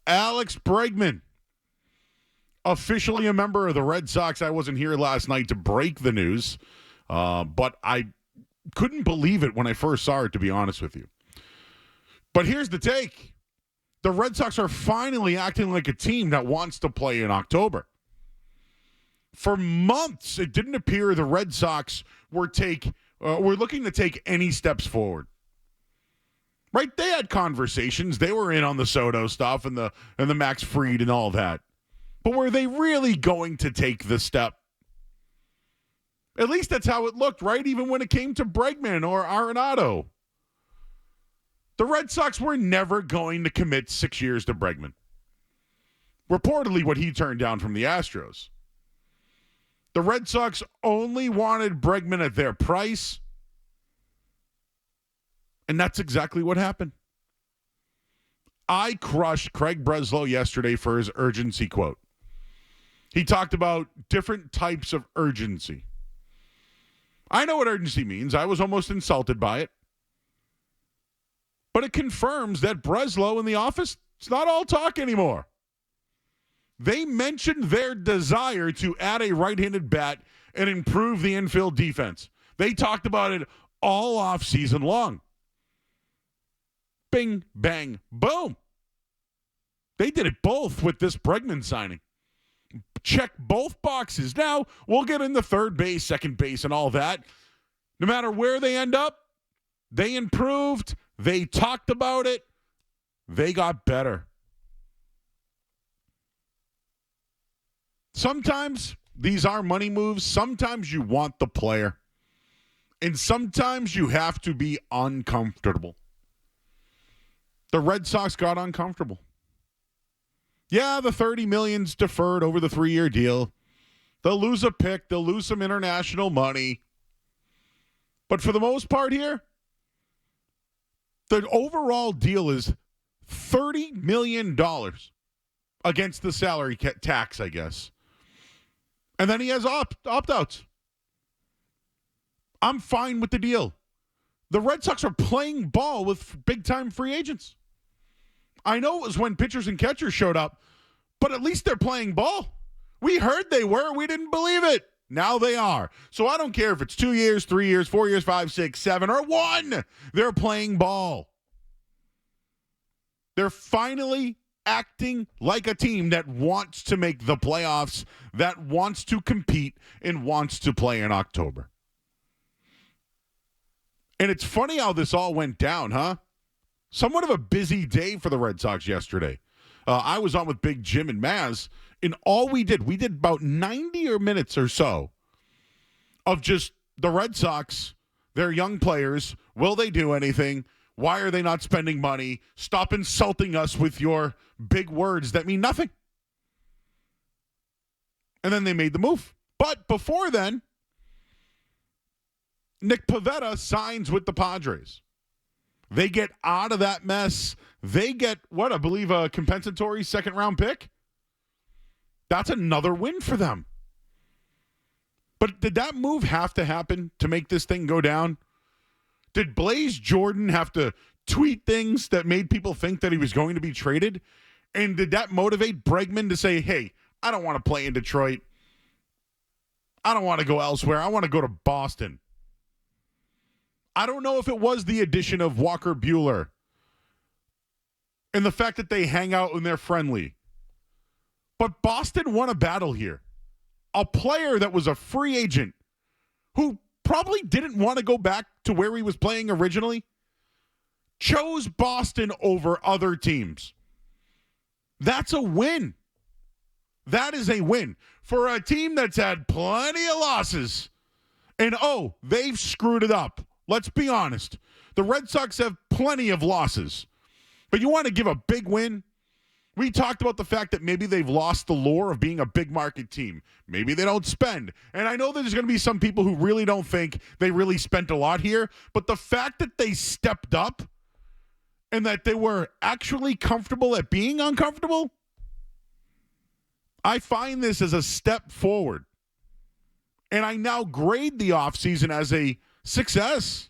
Alex Bregman, officially a member of the Red Sox. I wasn't here last night to break the news, but I couldn't believe it when I first saw it, to be honest with you. But here's the take. The Red Sox are finally acting like a team that wants to play in October. For months, it didn't appear the Red Sox were looking to take any steps forward. Right? They had conversations. They were in on the Soto stuff and the Max Fried and all that. But were they really going to take the step? At least that's how it looked, right? Even when it came to Bregman or Arenado. The Red Sox were never going to commit 6 years to Bregman. Reportedly what he turned down from the Astros. The Red Sox only wanted Bregman at their price. And that's exactly what happened. I crushed Craig Breslow yesterday for his urgency quote. He talked about different types of urgency. I know what urgency means. I was almost insulted by it. But it confirms that Breslow in the office, it's not all talk anymore. They mentioned their desire to add a right-handed bat and improve the infield defense. They talked about it all offseason long. Bing, bang, boom. They did it both with this Bregman signing. Check both boxes. Now, we'll get into third base, second base, and all that. No matter where they end up, they improved. They talked about it. They got better. Sometimes these are money moves. Sometimes you want the player. And sometimes you have to be uncomfortable. The Red Sox got uncomfortable. Yeah, the $30 million's deferred over the 3-year deal. They'll lose a pick. They'll lose some international money. But for the most part here, the overall deal is $30 million against the salary tax, I guess. And then he has opt-outs. I'm fine with the deal. The Red Sox are playing ball with big-time free agents. I know it was when pitchers and catchers showed up, but at least they're playing ball. We heard they were. We didn't believe it. Now they are. So I don't care if it's 2 years, 3 years, 4 years, 5, 6, 7, or 1. They're playing ball. They're finally acting like a team that wants to make the playoffs, that wants to compete, and wants to play in October. And it's funny how this all went down, huh? Somewhat of a busy day for the Red Sox yesterday. I was on with Big Jim and Maz, and all we did about 90 minutes or so of just the Red Sox, their young players. Will they do anything? Why are they not spending money? Stop insulting us with your big words that mean nothing. And then they made the move. But before then, Nick Pivetta signs with the Padres. They get out of that mess. They get, I believe a compensatory second-round pick. That's another win for them. But did that move have to happen to make this thing go down? Did Blaze Jordan have to tweet things that made people think that he was going to be traded? And did that motivate Bregman to say, hey, I don't want to play in Detroit. I don't want to go elsewhere. I want to go to Boston. I don't know if it was the addition of Walker Buehler and the fact that they hang out and they're friendly. But Boston won a battle here. A player that was a free agent who probably didn't want to go back to where he was playing originally chose Boston over other teams. That's a win. That is a win for a team that's had plenty of losses. And, they've screwed it up. Let's be honest. The Red Sox have plenty of losses. But you want to give a big win? We talked about the fact that maybe they've lost the lure of being a big market team. Maybe they don't spend. And I know there's going to be some people who really don't think they really spent a lot here. But the fact that they stepped up and that they were actually comfortable at being uncomfortable, I find this as a step forward. And I now grade the offseason as a success.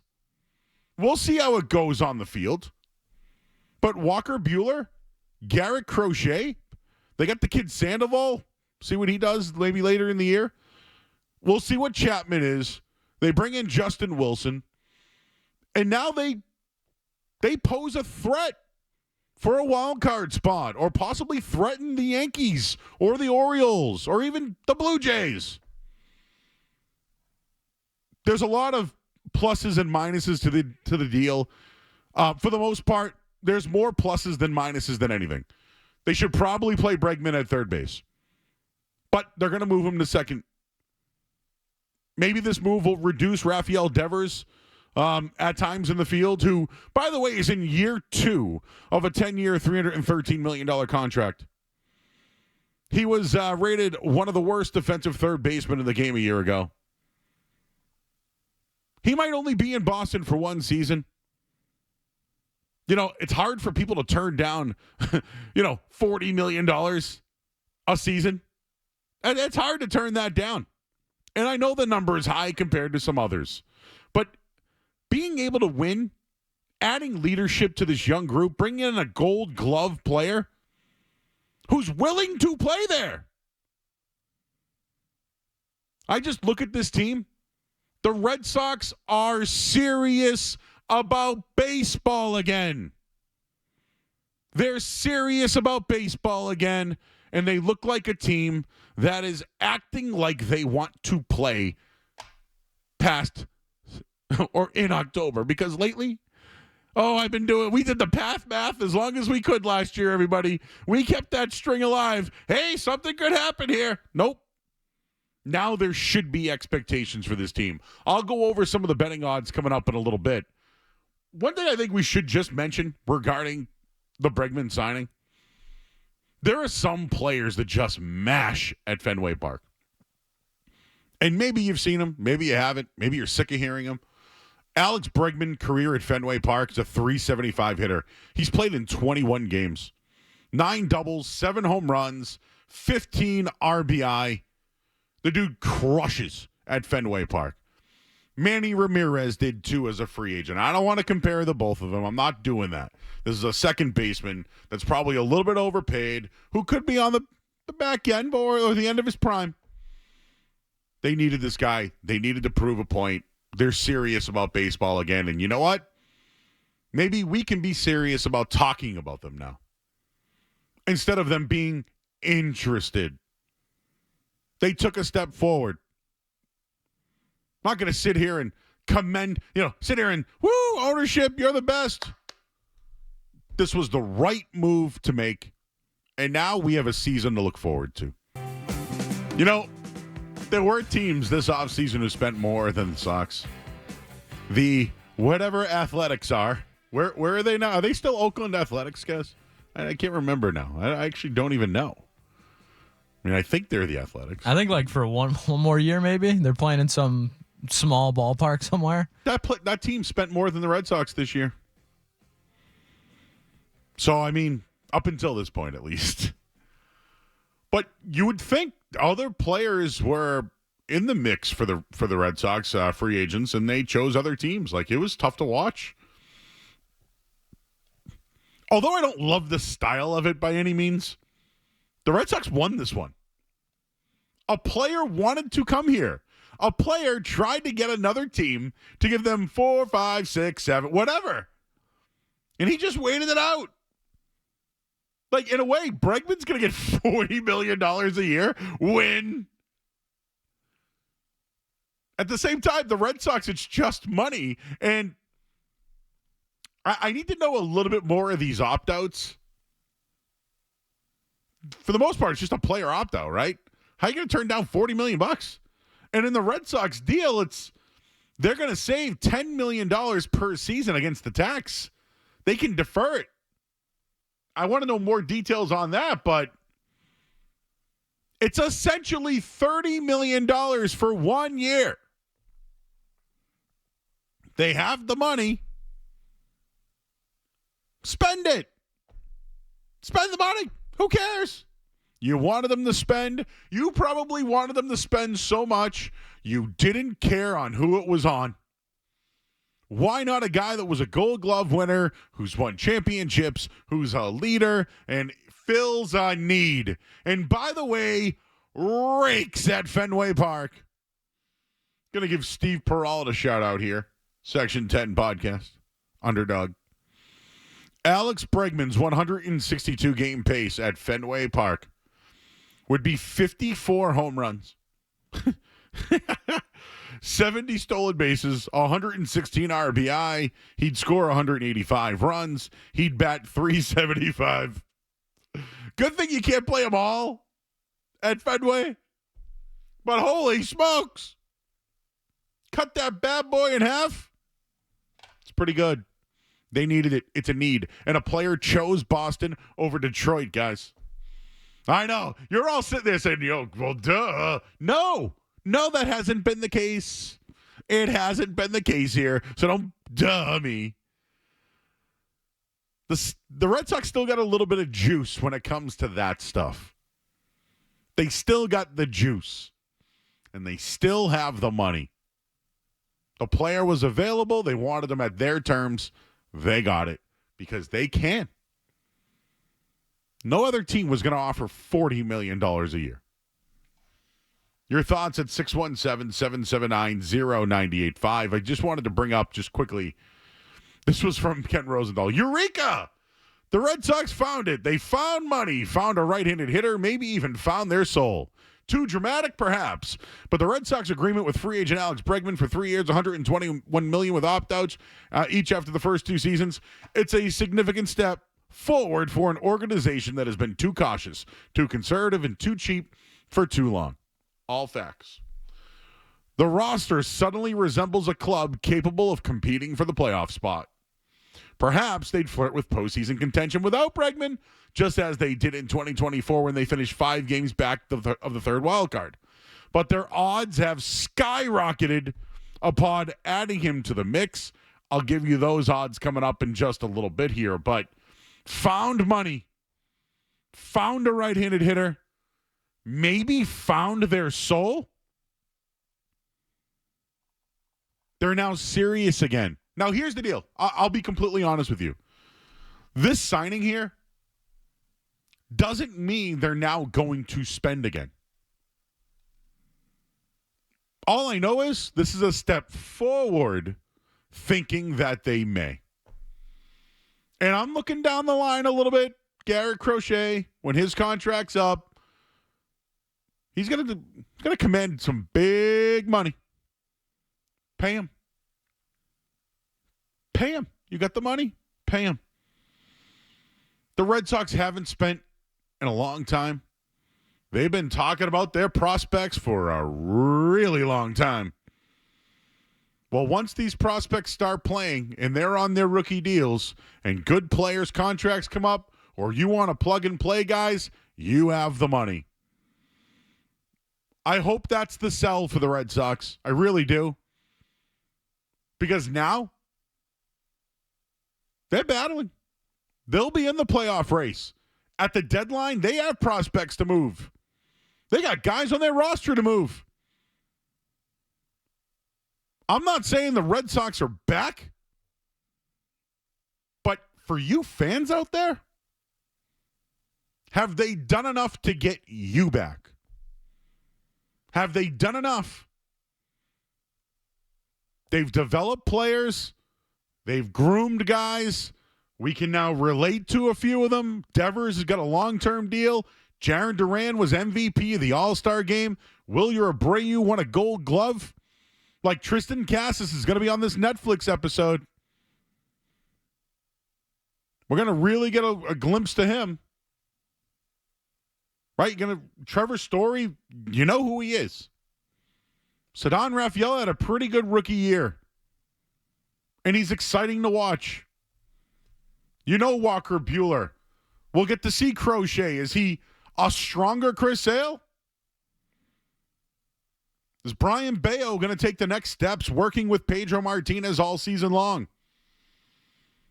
We'll see how it goes on the field. But Walker Buehler, Garrett Crochet. They got the kid Sandoval. See what he does maybe later in the year. We'll see what Chapman is. They bring in Justin Wilson. And now they pose a threat for a wild card spot, or possibly threaten the Yankees or the Orioles or even the Blue Jays. There's a lot of pluses and minuses to the deal. For the most part, there's more pluses than minuses than anything. They should probably play Bregman at third base, but they're going to move him to second. Maybe this move will reduce Rafael Devers at times in the field, who, by the way, is in year 2 of a 10-year, $313 million contract. He was rated one of the worst defensive third basemen in the game a year ago. He might only be in Boston for one season. You know, it's hard for people to turn down, $40 million a season. And it's hard to turn that down. And I know the number is high compared to some others. But being able to win, adding leadership to this young group, bringing in a Gold Glove player who's willing to play there. I just look at this team. The Red Sox are serious about baseball again. They're serious about baseball again, and they look like a team that is acting like they want to play past or in October, because lately, we did the path math as long as we could last year, everybody. We kept that string alive. Hey, something could happen here. Nope. Now there should be expectations for this team. I'll go over some of the betting odds coming up in a little bit. One thing I think we should just mention regarding the Bregman signing, there are some players that just mash at Fenway Park. And maybe you've seen them, maybe you haven't, maybe you're sick of hearing them. Alex Bregman, career at Fenway Park, is a .375 hitter. He's played in 21 games. 9 doubles, 7 home runs, 15 RBI. The dude crushes at Fenway Park. Manny Ramirez did too as a free agent. I don't want to compare the both of them. I'm not doing that. This is a second baseman that's probably a little bit overpaid, who could be on the back end or the end of his prime. They needed this guy. They needed to prove a point. They're serious about baseball again. And you know what? Maybe we can be serious about talking about them now, instead of them being interested. They took a step forward. I'm not going to sit here and woo, ownership, you're the best. This was the right move to make, and now we have a season to look forward to. You know, there were teams this offseason who spent more than the Sox. The whatever Athletics are, where are they now? Are they still Oakland Athletics, guys? I can't remember now. I actually don't even know. I mean, I think they're the Athletics. I think like for one more year, maybe. They're playing in some small ballpark somewhere. That team spent more than the Red Sox this year. So, I mean, up until this point at least. But you would think other players were in the mix for the Red Sox free agents, and they chose other teams. Like, it was tough to watch. Although I don't love the style of it by any means, the Red Sox won this one. A player wanted to come here. A player tried to get another team to give them 4, 5, 6, 7, whatever. And he just waited it out. Like, in a way, Bregman's going to get $40 million a year. Win. At the same time, the Red Sox, it's just money. And I need to know a little bit more of these opt-outs. For the most part, it's just a player opt-out, right? How are you going to turn down $40 million? And in the Red Sox deal, they're going to save $10 million per season against the tax. They can defer it. I want to know more details on that, but it's essentially $30 million for 1 year. They have the money. Spend it. Spend the money. Who cares? You wanted them to spend. You probably wanted them to spend so much you didn't care on who it was on. Why not a guy that was a Gold Glove winner, who's won championships, who's a leader, and fills a need. And by the way, rakes at Fenway Park. Going to give Steve Peralta a shout out here. Section 10 podcast. Underdog. Alex Bregman's 162 game pace at Fenway Park would be 54 home runs, 70 stolen bases, 116 RBI. He'd score 185 runs. He'd bat 375. Good thing you can't play them all at Fenway. But holy smokes. Cut that bad boy in half. It's pretty good. They needed it. It's a need. And a player chose Boston over Detroit, guys. I know. You're all sitting there saying, well, duh. No, that hasn't been the case. It hasn't been the case here. So don't duh me. The Red Sox still got a little bit of juice when it comes to that stuff. They still got the juice. And they still have the money. The player was available. They wanted him at their terms. They got it because they can. No other team was going to offer $40 million a year. Your thoughts at 617-779-0985. I just wanted to bring up just quickly. This was from Ken Rosendahl. Eureka! The Red Sox found it. They found money, found a right-handed hitter, maybe even found their soul. Too dramatic, perhaps, but the Red Sox agreement with free agent Alex Bregman for 3 years, $121 million with opt-outs each after the first 2 seasons. It's a significant step forward for an organization that has been too cautious, too conservative, and too cheap for too long. All facts. The roster suddenly resembles a club capable of competing for the playoff spot. Perhaps they'd flirt with postseason contention without Bregman, just as they did in 2024 when they finished 5 games back of the third wild card. But their odds have skyrocketed upon adding him to the mix. I'll give you those odds coming up in just a little bit here. But found money, found a right-handed hitter, maybe found their soul. They're now serious again. Now, here's the deal. I'll be completely honest with you. This signing here doesn't mean they're now going to spend again. All I know is this is a step forward thinking that they may. And I'm looking down the line a little bit. Garrett Crochet, when his contract's up, he's gonna command some big money. Pay him. Pay him. You got the money? Pay him. The Red Sox haven't spent in a long time. They've been talking about their prospects for a really long time. Well, once these prospects start playing and they're on their rookie deals and good players' contracts come up, or you want to plug and play guys, you have the money. I hope that's the sell for the Red Sox. I really do. Because now they're battling. They'll be in the playoff race. At the deadline, they have prospects to move. They got guys on their roster to move. I'm not saying the Red Sox are back, but for you fans out there, have they done enough to get you back? Have they done enough? They've developed players. They've groomed guys. We can now relate to a few of them. Devers has got a long-term deal. Jarren Duran was MVP of the All-Star game. Wilyer Abreu won a Gold Glove. Like Tristan Cassis is going to be on this Netflix episode. We're going to really get a glimpse to him. Right? Trevor Story, you know who he is. Ceddanne Rafael had a pretty good rookie year. And he's exciting to watch. You know Walker Buehler. We'll get to see Crochet. Is he a stronger Chris Sale? Is Brian Bayo going to take the next steps working with Pedro Martinez all season long?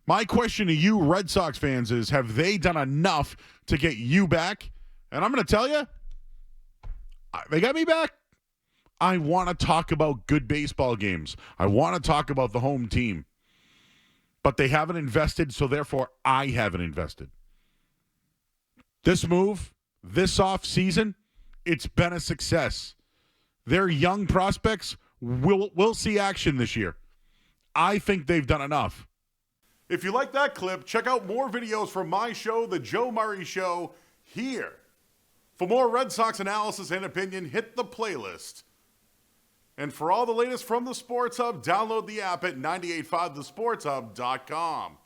My question to you Red Sox fans is, have they done enough to get you back? And I'm going to tell you, they got me back. I want to talk about good baseball games. I want to talk about the home team. But they haven't invested, so therefore I haven't invested. This move, this offseason, it's been a success. Their young prospects will see action this year. I think they've done enough. If you like that clip, check out more videos from my show, The Joe Murray Show, here. For more Red Sox analysis and opinion, hit the playlist. And for all the latest from the Sports Hub, download the app at 985thesportshub.com.